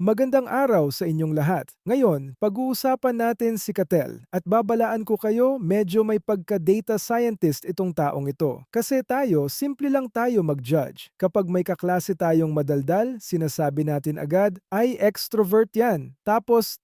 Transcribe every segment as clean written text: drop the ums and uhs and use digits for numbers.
Magandang araw sa inyong lahat. Ngayon, pag-uusapan natin si Katel at babalaan ko kayo medyo may pagka-data scientist itong taong ito. Kasi tayo, simple lang tayo mag-judge. Kapag may kaklase tayong madaldal, sinasabi natin agad, ay extrovert yan. Tapos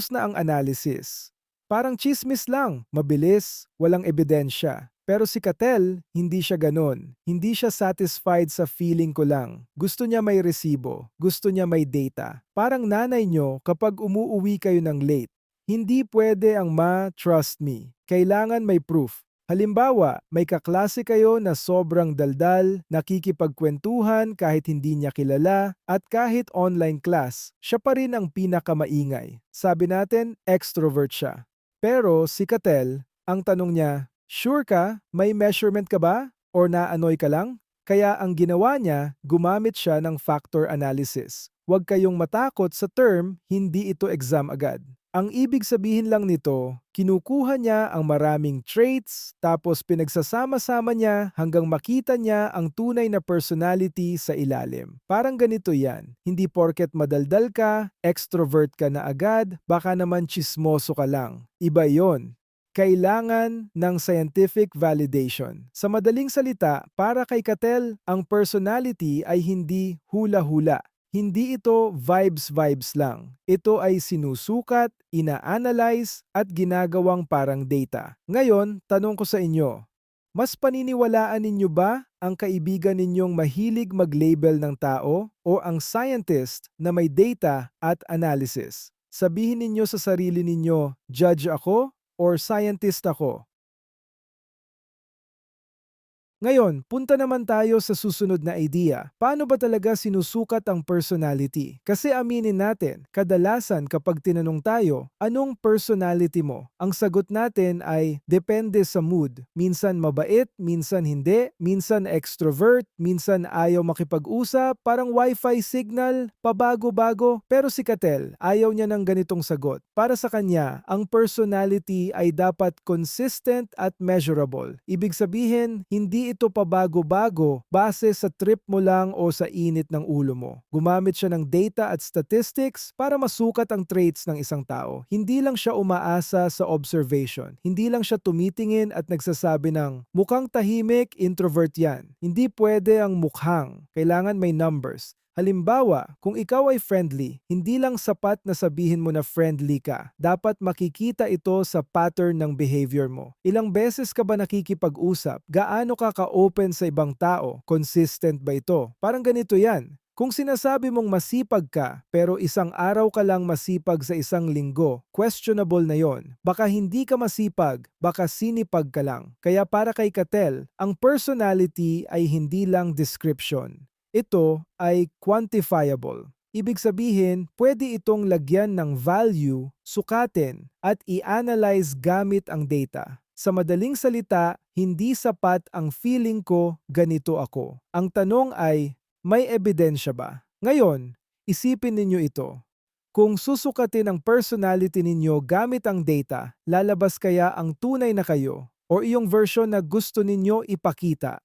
na ang analysis. Parang chismis lang, mabilis, walang ebidensya. Pero si Katel, hindi siya ganon. Hindi siya satisfied sa feeling ko lang. Gusto niya may resibo. Gusto niya may data. Parang nanay nyo kapag umuuwi kayo ng late. Hindi pwede ang trust me. Kailangan may proof. Halimbawa, may kaklase kayo na sobrang daldal, nakikipagkwentuhan kahit hindi niya kilala, at kahit online class, siya pa rin ang pinakamaingay. Sabi natin, extrovert siya. Pero si Katel, ang tanong niya, sure ka? May measurement ka ba? Or naanoy ka lang? Kaya ang ginawa niya, gumamit siya ng factor analysis. Huwag kayong matakot sa term, hindi ito exam agad. Ang ibig sabihin lang nito, kinukuha niya ang maraming traits, tapos pinagsasama-sama niya hanggang makita niya ang tunay na personality sa ilalim. Parang ganito yan, hindi porket madaldal ka, extrovert ka na agad, baka naman tsismoso ka lang. Iba yon. Kailangan ng scientific validation. Sa madaling salita, para kay Cattell, ang personality ay hindi hula-hula. Hindi ito vibes-vibes lang. Ito ay sinusukat, ina-analyze, at ginagawang parang data. Ngayon, tanong ko sa inyo, mas paniniwalaan ninyo ba ang kaibigan ninyong mahilig mag-label ng tao o ang scientist na may data at analysis? Sabihin ninyo sa sarili ninyo, judge ako or scientist ako. Ngayon, punta naman tayo sa susunod na idea. Paano ba talaga sinusukat ang personality? Kasi aminin natin, kadalasan kapag tinanong tayo, anong personality mo? Ang sagot natin ay depende sa mood. Minsan mabait, minsan hindi, minsan extrovert, minsan ayaw makipag-usap, parang wifi signal, pabago-bago. Pero si Katel, ayaw niya ng ganitong sagot. Para sa kanya, ang personality ay dapat consistent at measurable. Ibig sabihin, hindi ito pabago-bago base sa trip mo lang o sa init ng ulo mo. Gumamit siya ng data at statistics para masukat ang traits ng isang tao. Hindi lang siya umaasa sa observation. Hindi lang siya tumitingin at nagsasabi ng mukhang tahimik, introvert yan. Hindi pwede ang mukhang. Kailangan may numbers. Halimbawa, kung ikaw ay friendly, hindi lang sapat na sabihin mo na friendly ka. Dapat makikita ito sa pattern ng behavior mo. Ilang beses ka ba nakikipag-usap? Gaano ka ka-open sa ibang tao? Consistent ba ito? Parang ganito yan. Kung sinasabi mong masipag ka, pero isang araw ka lang masipag sa isang linggo, questionable na yon. Baka hindi ka masipag, baka sinipag ka lang. Kaya para kay Katel, ang personality ay hindi lang description. Ito ay quantifiable. Ibig sabihin, pwede itong lagyan ng value, sukatin, at i-analyze gamit ang data. Sa madaling salita, hindi sapat ang feeling ko, ganito ako. Ang tanong ay, may ebidensya ba? Ngayon, isipin ninyo ito. Kung susukatin ang personality ninyo gamit ang data, lalabas kaya ang tunay na kayo o iyong version na gusto ninyo ipakita?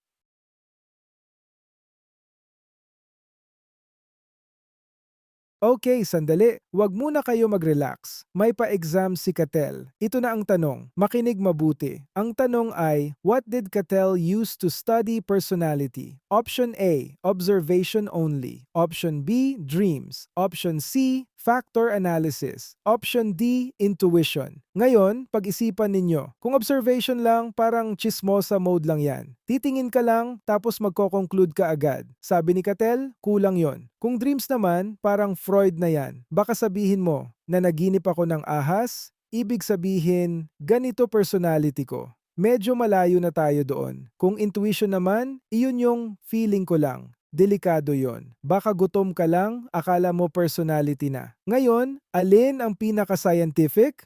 Okay, sandali. Huwag muna kayo mag-relax. May pa-exam si Cattell. Ito na ang tanong. Makinig mabuti. Ang tanong ay, what did Cattell use to study personality? Option A, observation only. Option B, dreams. Option C, factor analysis. Option D, intuition. Ngayon, pag-isipan ninyo. Kung observation lang, parang chismosa mode lang yan. Titingin ka lang, tapos magko-conclude ka agad. Sabi ni Cattell, kulang yon. Kung dreams naman, parang Freud na yan. Baka sabihin mo, na naginip ako ng ahas, ibig sabihin, ganito personality ko. Medyo malayo na tayo doon. Kung intuition naman, iyon yung feeling ko lang. Delikado yon. Baka gutom ka lang, akala mo personality na. Ngayon, alin ang pinaka-scientific?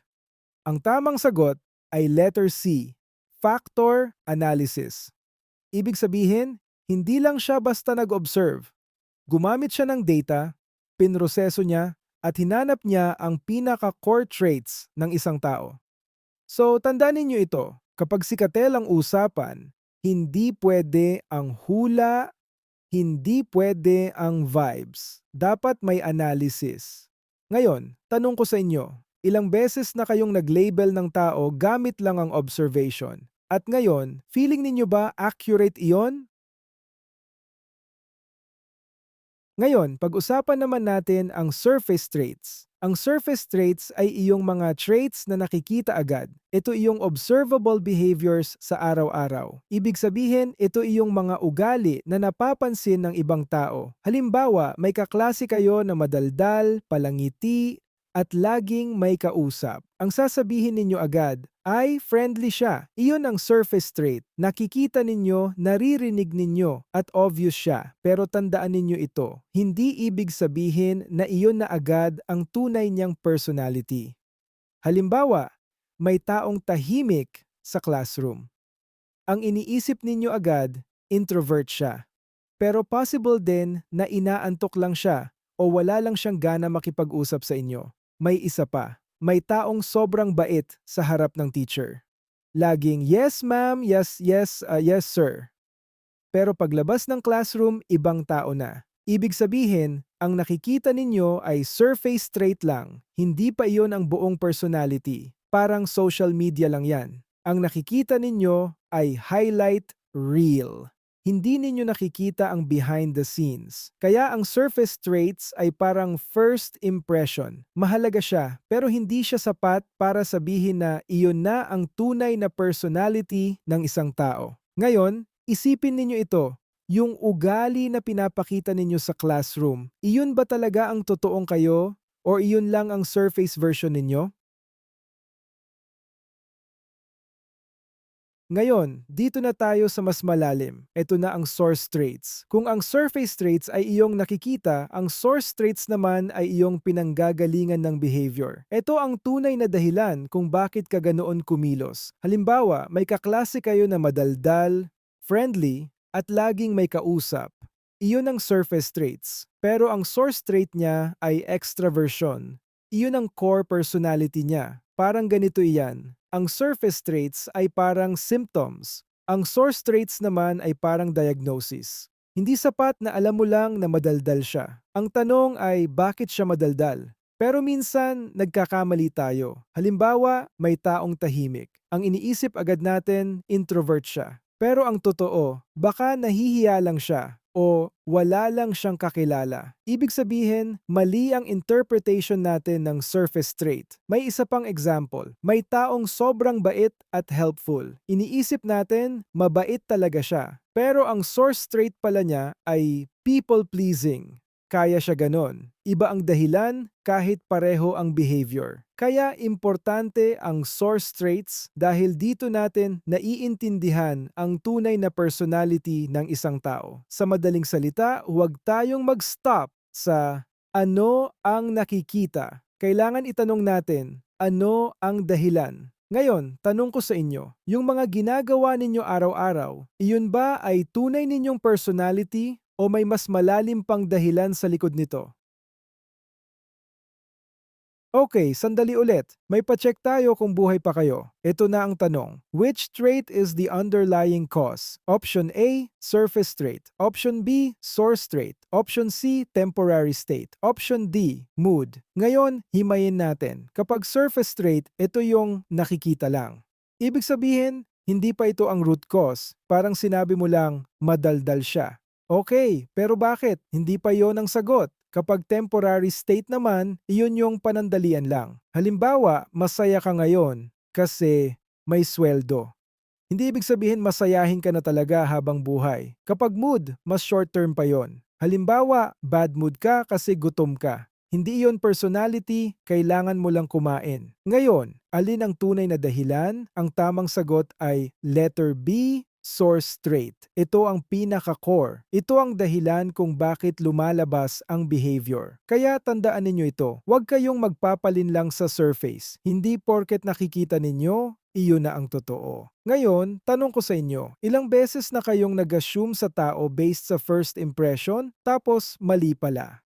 Ang tamang sagot ay letter C, factor analysis. Ibig sabihin, hindi lang siya basta nag-observe. Gumamit siya ng data, pinroseso niya, at hinanap niya ang pinaka-core traits ng isang tao. So, tandaan ninyo ito, kapag si Cattell ang usapan, hindi pwede ang hula, hindi pwede ang vibes. Dapat may analysis. Ngayon, tanong ko sa inyo, ilang beses na kayong nag-label ng tao gamit lang ang observation? At ngayon, feeling ninyo ba accurate iyon? Ngayon, pag-usapan naman natin ang surface traits. Ang surface traits ay iyong mga traits na nakikita agad. Ito iyong observable behaviors sa araw-araw. Ibig sabihin, ito iyong mga ugali na napapansin ng ibang tao. Halimbawa, may kaklase kayo na madaldal, palangiti, at laging may kausap. Ang sasabihin ninyo agad ay friendly siya. Iyon ang surface trait. Nakikita ninyo, naririnig ninyo, at obvious siya. Pero tandaan ninyo ito, hindi ibig sabihin na iyon na agad ang tunay niyang personality. Halimbawa, may taong tahimik sa classroom. Ang iniisip ninyo agad, introvert siya. Pero possible din na inaantok lang siya o wala lang siyang gana makipag-usap sa inyo. May isa pa, may taong sobrang bait sa harap ng teacher. Laging, yes ma'am, yes sir. Pero paglabas ng classroom, ibang tao na. Ibig sabihin, ang nakikita ninyo ay surface trait lang, hindi pa iyon ang buong personality. Parang social media lang yan. Ang nakikita ninyo ay highlight reel. Hindi ninyo nakikita ang behind the scenes. Kaya ang surface traits ay parang first impression. Mahalaga siya, pero hindi siya sapat para sabihin na iyon na ang tunay na personality ng isang tao. Ngayon, isipin ninyo ito. Yung ugali na pinapakita ninyo sa classroom, iyon ba talaga ang totoong kayo? O iyon lang ang surface version ninyo? Ngayon, dito na tayo sa mas malalim. Ito na ang source traits. Kung ang surface traits ay iyong nakikita, ang source traits naman ay iyong pinanggagalingan ng behavior. Ito ang tunay na dahilan kung bakit ka ganoon kumilos. Halimbawa, may kaklase kayo na madaldal, friendly, at laging may kausap. Iyon ang surface traits. Pero ang source trait niya ay extraversion. Iyon ang core personality niya. Parang ganito iyan. Ang surface traits ay parang symptoms. Ang source traits naman ay parang diagnosis. Hindi sapat na alam mo lang na madaldal siya. Ang tanong ay bakit siya madaldal? Pero minsan, nagkakamali tayo. Halimbawa, may taong tahimik. Ang iniisip agad natin, introvert siya. Pero ang totoo, baka nahihiya lang siya o wala lang siyang kakilala. Ibig sabihin, mali ang interpretation natin ng surface trait. May isa pang example. May taong sobrang bait at helpful. Iniisip natin, mabait talaga siya. Pero ang source trait pala niya ay people-pleasing. Kaya siya ganon. Iba ang dahilan kahit pareho ang behavior. Kaya importante ang source traits dahil dito natin naiintindihan ang tunay na personality ng isang tao. Sa madaling salita, huwag tayong mag-stop sa ano ang nakikita. Kailangan itanong natin, ano ang dahilan? Ngayon, tanong ko sa inyo, yung mga ginagawa ninyo araw-araw, iyon ba ay tunay ninyong personality o may mas malalim pang dahilan sa likod nito? Okay, sandali ulit. May pa-check tayo kung buhay pa kayo. Ito na ang tanong. Which trait is the underlying cause? Option A, surface trait. Option B, source trait. Option C, temporary state. Option D, mood. Ngayon, himayin natin. Kapag surface trait, ito yung nakikita lang. Ibig sabihin, hindi pa ito ang root cause. Parang sinabi mo lang, madaldal siya. Okay, pero bakit? Hindi pa yon ang sagot. Kapag temporary state naman, iyon yung panandalian lang. Halimbawa, masaya ka ngayon kasi may sweldo. Hindi ibig sabihin masayahin ka na talaga habang buhay. Kapag mood, mas short term pa yon. Halimbawa, bad mood ka kasi gutom ka. Hindi iyon personality, kailangan mo lang kumain. Ngayon, alin ang tunay na dahilan? Ang tamang sagot ay letter B, source trait. Ito ang pinaka-core. Ito ang dahilan kung bakit lumalabas ang behavior. Kaya tandaan ninyo ito. Huwag kayong magpapalin lang sa surface. Hindi porket nakikita ninyo, iyon na ang totoo. Ngayon, tanong ko sa inyo, ilang beses na kayong nag-assume sa tao based sa first impression, tapos mali pala?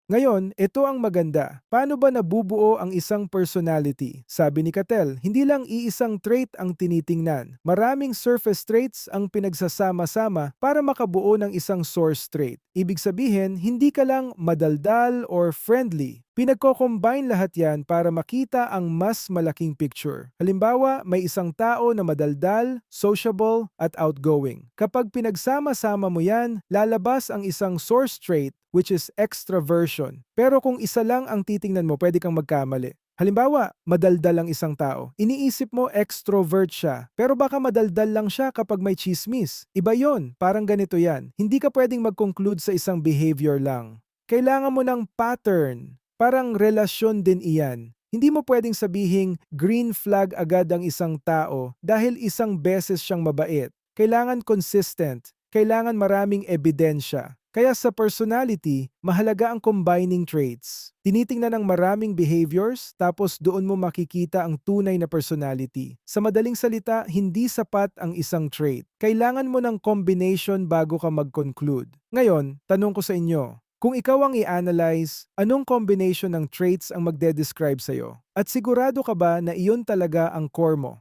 Ngayon, ito ang maganda. Paano ba nabubuo ang isang personality? Sabi ni Cattell, hindi lang iisang trait ang tinitingnan. Maraming surface traits ang pinagsasama-sama para makabuo ng isang source trait. Ibig sabihin, hindi ka lang madaldal or friendly. Pinagko-combine lahat yan para makita ang mas malaking picture. Halimbawa, may isang tao na madaldal, sociable, at outgoing. Kapag pinagsama-sama mo yan, lalabas ang isang source trait which is extraversion. Pero kung isa lang ang titingnan mo, pwede kang magkamali. Halimbawa, madaldal ang isang tao. Iniisip mo extrovert siya, pero baka madaldal lang siya kapag may chismis. Iba yon, parang ganito yan. Hindi ka pwedeng mag-conclude sa isang behavior lang. Kailangan mo ng pattern. Parang relasyon din iyan. Hindi mo pwedeng sabihing green flag agad ang isang tao dahil isang beses siyang mabait. Kailangan consistent. Kailangan maraming ebidensya. Kaya sa personality, mahalaga ang combining traits. Tinitingnan ng maraming behaviors, tapos doon mo makikita ang tunay na personality. Sa madaling salita, hindi sapat ang isang trait. Kailangan mo ng combination bago ka mag-conclude. Ngayon, tanong ko sa inyo, kung ikaw ang i-analyze, anong combination ng traits ang magde-describe sa'yo? At sigurado ka ba na iyon talaga ang core mo?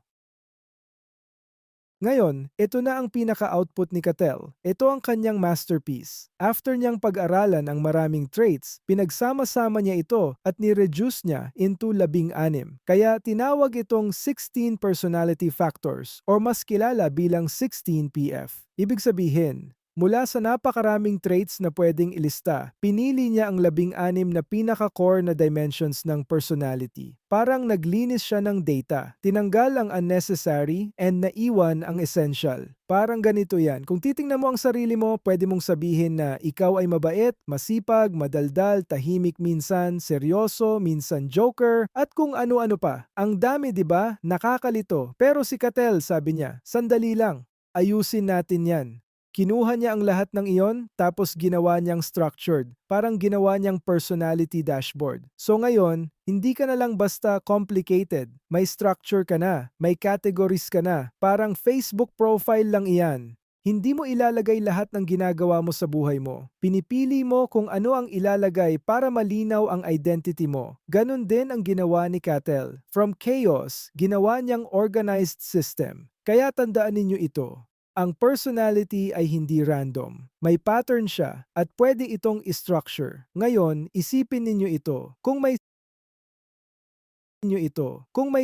Ngayon, ito na ang pinaka-output ni Cattell. Ito ang kanyang masterpiece. After niyang pag-aralan ang maraming traits, pinagsama-sama niya ito at ni-reduce niya into 16. Kaya tinawag itong 16 personality factors or mas kilala bilang 16PF. Ibig sabihin, mula sa napakaraming traits na pwedeng ilista, pinili niya ang 16 na pinaka-core na dimensions ng personality. Parang naglinis siya ng data, tinanggal ang unnecessary and naiwan ang essential. Parang ganito yan. Kung titingnan mo ang sarili mo, pwede mong sabihin na ikaw ay mabait, masipag, madaldal, tahimik minsan, seryoso, minsan joker, at kung ano-ano pa. Ang dami, di ba? Nakakalito. Pero si Cattell, sabi niya, sandali lang. Ayusin natin yan. Kinuha niya ang lahat ng iyon, tapos ginawa niyang structured. Parang ginawa niyang personality dashboard. So ngayon, hindi ka na lang basta complicated. May structure ka na, may categories ka na. Parang Facebook profile lang iyan. Hindi mo ilalagay lahat ng ginagawa mo sa buhay mo. Pinipili mo kung ano ang ilalagay para malinaw ang identity mo. Ganon din ang ginawa ni Cattell. From chaos, ginawa niyang organized system. Kaya tandaan ninyo ito. Ang personality ay hindi random. May pattern siya at pwede itong i-structure. Ngayon, isipin ninyo ito. Kung may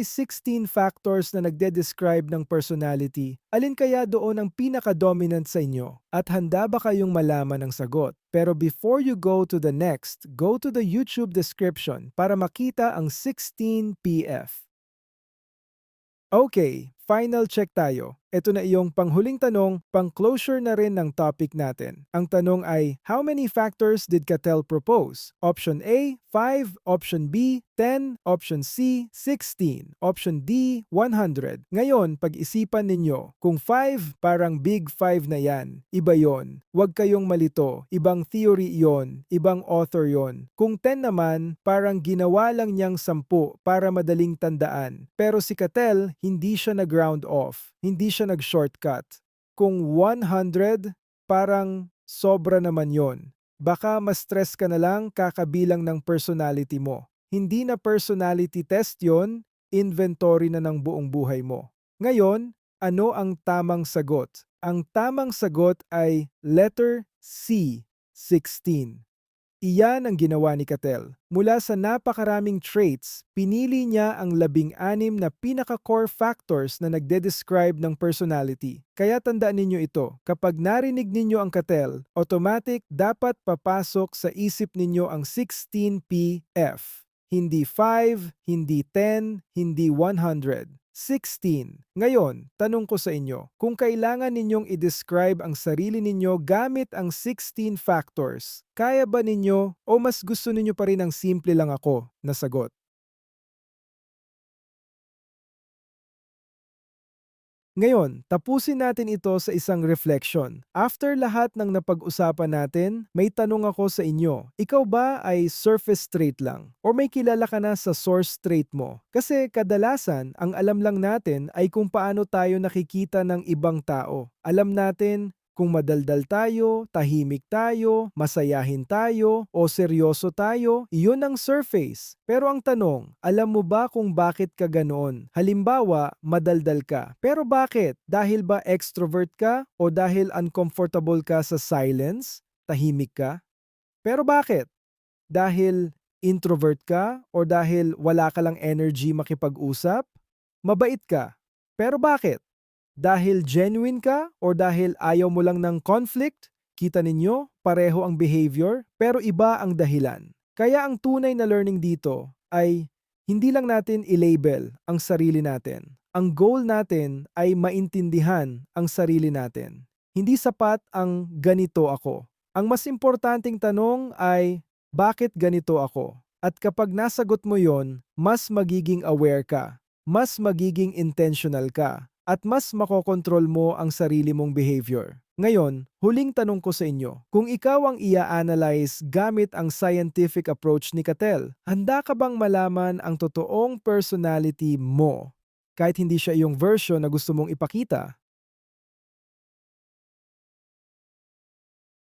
16 factors na nagde-describe ng personality, alin kaya doon ang pinaka-dominant sa inyo? At handa ba kayong malaman ang sagot? Pero before you go to the next, go to the YouTube description para makita ang 16PF. Okay, final check tayo. Ito na iyong panghuling tanong, pang-closure na rin ng topic natin. Ang tanong ay, how many factors did Cattell propose? Option A, 5. Option B, 10. Option C, 16. Option D, 100. Ngayon, pag-isipan ninyo, kung 5, parang big 5 na yan. Iba yon. Huwag kayong malito. Ibang theory yon. Ibang author yon. Kung 10 naman, parang ginawa lang niyang 10 para madaling tandaan. Pero si Cattell, hindi siya nag-round off. Hindi siya nag-shortcut. Kung 100, parang sobra naman yon. Baka ma-stress ka na lang kakabilang ng personality mo. Hindi na personality test yon, inventory na ng buong buhay mo. Ngayon, ano ang tamang sagot? Ang tamang sagot ay letter C, 16. Iyan ang ginawa ni Cattell. Mula sa napakaraming traits, pinili niya ang 16 na pinaka-core factors na nagde-describe ng personality. Kaya tandaan ninyo ito, kapag narinig ninyo ang Cattell, automatic dapat papasok sa isip ninyo ang 16PF. Hindi 5, hindi 10, hindi 100. 16. Ngayon, tanong ko sa inyo, kung kailangan ninyong i-describe ang sarili ninyo gamit ang 16 factors, kaya ba ninyo o mas gusto ninyo pa rin ang simple lang ako na sagot? Ngayon, tapusin natin ito sa isang reflection. After lahat ng napag-usapan natin, may tanong ako sa inyo. Ikaw ba ay surface trait lang? O may kilala ka na sa source trait mo? Kasi kadalasan, ang alam lang natin ay kung paano tayo nakikita ng ibang tao. Alam natin Kung madaldal tayo, tahimik tayo, masayahin tayo, o seryoso tayo, iyon ang surface. Pero ang tanong, alam mo ba kung bakit ka ganoon? Halimbawa, madaldal ka. Pero bakit? Dahil ba extrovert ka o dahil uncomfortable ka sa silence? Tahimik ka? Pero bakit? Dahil introvert ka o dahil wala ka lang energy makipag-usap? Mabait ka. Pero bakit? Dahil genuine ka o dahil ayaw mo lang ng conflict? Kita ninyo, pareho ang behavior pero iba ang dahilan. Kaya ang tunay na learning dito ay hindi lang natin i-label ang sarili natin. Ang goal natin ay maintindihan ang sarili natin. Hindi sapat ang ganito ako. Ang mas importanteng tanong ay bakit ganito ako? At kapag nasagot mo yon, mas magiging aware ka, mas magiging intentional ka, at mas makokontrol mo ang sarili mong behavior. Ngayon, huling tanong ko sa inyo. Kung ikaw ang ia-analyze gamit ang scientific approach ni Cattell, handa ka bang malaman ang totoong personality mo? Kahit hindi siya yung version na gusto mong ipakita,